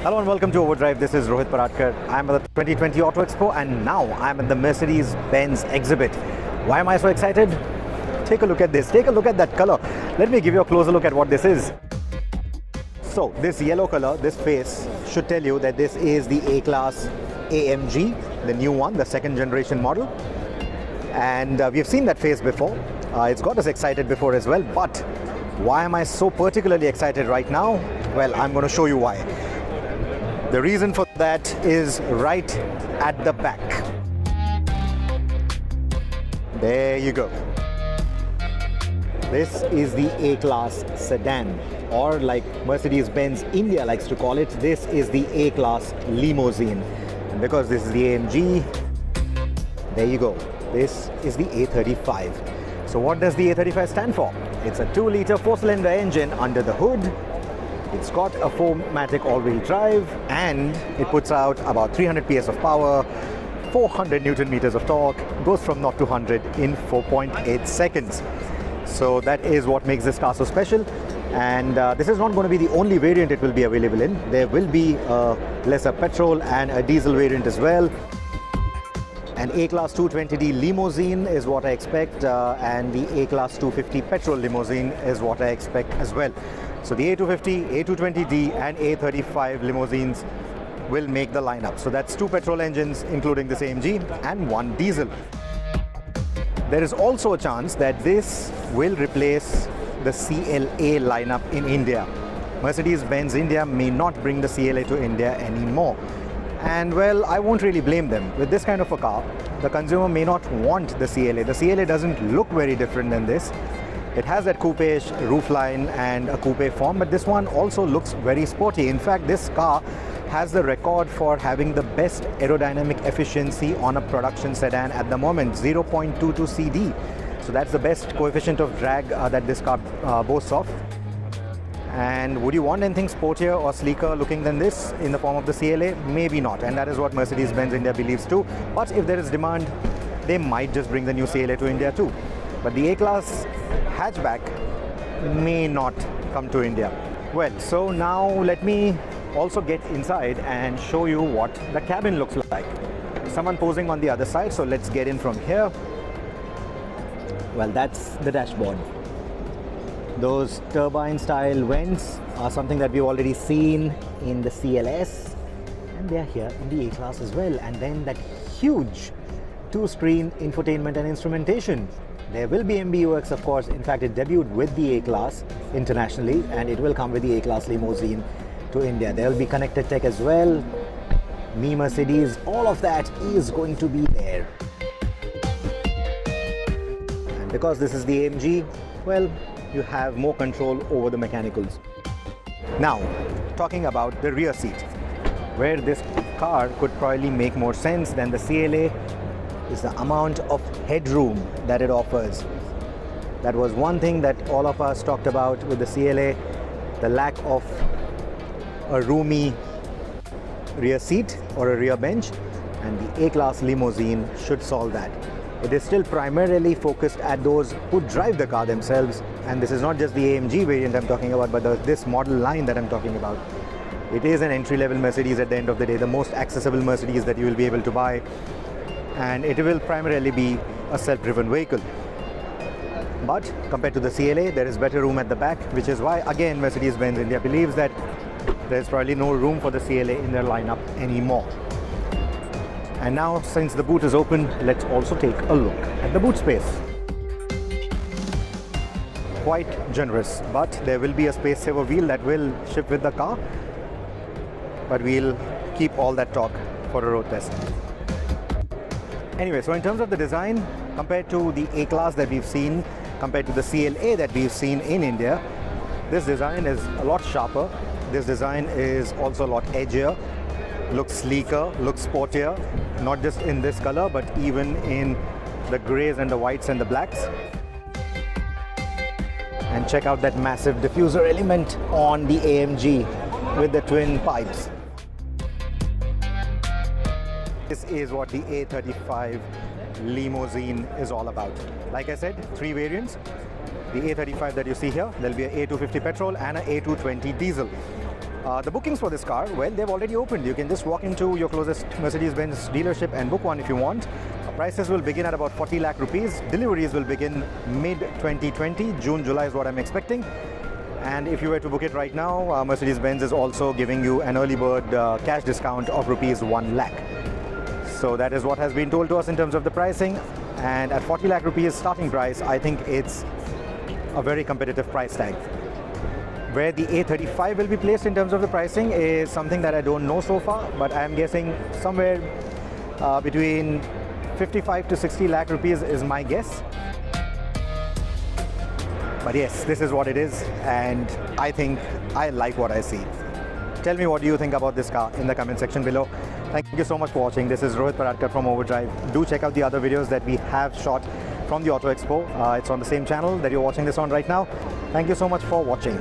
Hello and welcome to Overdrive. This is Rohit Paratkar. I'm at the 2020 Auto Expo and now I'm at the Mercedes-Benz exhibit. Why am I so excited? Take a look at this. Take a look at that color. Let me give you a closer look at what this is. So this yellow color, this face should tell you that this is the A-Class AMG, the new one, the second generation model. And we've seen that face before. It's got us excited before as well. But why am I so particularly excited right now? Well, I'm going to show you why. The reason for that is right at the back. There you go. This is the A-Class sedan, or like Mercedes-Benz India likes to call it, this is the A-Class Limousine. And because this is the AMG, there you go. This is the A35. So what does the A35 stand for? It's a 2-liter 4-cylinder engine under the hood. It's got a 4MATIC all-wheel drive and it puts out about 300 PS of power, 400 Newton meters of torque, goes from 0 to 100 in 4.8 seconds. So that is what makes this car so special. And this is not going to be the only variant it will be available in. There will be a lesser petrol and a diesel variant as well. An A-Class 220D limousine is what I expect, and the A-Class 250 petrol limousine is what I expect as well. So the A250, A220D and A35 limousines will make the lineup. So that's 2 petrol engines including this AMG and 1 diesel. There is also a chance that this will replace the CLA lineup in India. Mercedes-Benz India may not bring the CLA to India anymore. And well, I won't really blame them. With this kind of a car, the consumer may not want the CLA. The CLA doesn't look very different than this. It has that coupe-ish roofline and a coupe form, but this one also looks very sporty. In fact, this car has the record for having the best aerodynamic efficiency on a production sedan at the moment, 0.22 CD. So that's the best coefficient of drag that this car boasts of. And would you want anything sportier or sleeker looking than this in the form of the CLA? Maybe not, and that is what Mercedes-Benz India believes too. But if there is demand, they might just bring the new CLA to India too. But the A-Class hatchback may not come to India. Well, so now let me also get inside and show you what the cabin looks like. Someone posing on the other side, so let's get in from here. Well, that's the dashboard. Those turbine style vents are something that we've already seen in the CLS, and they're here in the A-Class as well. And then that huge 2-screen infotainment and instrumentation. There will be MBUX, of course. In fact, it debuted with the A-Class internationally, and it will come with the A-Class limousine to India. There will be connected tech as well. Me Mercedes, all of that is going to be there. And because this is the AMG, well, you have more control over the mechanicals. Now, talking about the rear seat, where this car could probably make more sense than the CLA is the amount of headroom that it offers. That was one thing that all of us talked about with the CLA, the lack of a roomy rear seat or a rear bench, and the A-Class limousine should solve that. It is still primarily focused at those who drive the car themselves, and this is not just the AMG variant I'm talking about, but this model line that I'm talking about. It is an entry-level Mercedes at the end of the day, the most accessible Mercedes that you will be able to buy, and it will primarily be a self-driven vehicle. But compared to the CLA, there is better room at the back, which is why, again, Mercedes-Benz India believes that there's probably no room for the CLA in their lineup anymore. And now, since the boot is open, let's also take a look at the boot space. Quite generous, but there will be a space saver wheel that will ship with the car, but we'll keep all that talk for a road test. Anyway, so in terms of the design, compared to the A-Class that we've seen, compared to the CLA that we've seen in India, this design is a lot sharper. This design is also a lot edgier, looks sleeker, looks sportier, not just in this color, but even in the grays and the whites and the blacks. And check out that massive diffuser element on the AMG with the twin pipes. This is what the A35 limousine is all about. Like I said, 3 variants. The A35 that you see here, there'll be an A250 petrol and an A220 diesel. The bookings for this car, well, they've already opened. You can just walk into your closest Mercedes-Benz dealership and book one if you want. Prices will begin at about 40 lakh rupees. Deliveries will begin mid-2020. June, July is what I'm expecting. And if you were to book it right now, Mercedes-Benz is also giving you an early bird cash discount of rupees 1 lakh. So that is what has been told to us in terms of the pricing. And at 40 lakh rupees starting price, I think it's a very competitive price tag. Where the A35 will be placed in terms of the pricing is something that I don't know so far, but I'm guessing somewhere between 55 to 60 lakh rupees is my guess. But yes, this is what it is, and I think I like what I see. Tell me what do you think about this car in the comment section below. Thank you so much for watching. This is Rohit Paradkar from Overdrive. Do check out the other videos that we have shot from the Auto Expo. It's on the same channel that you're watching this on right now. Thank you so much for watching.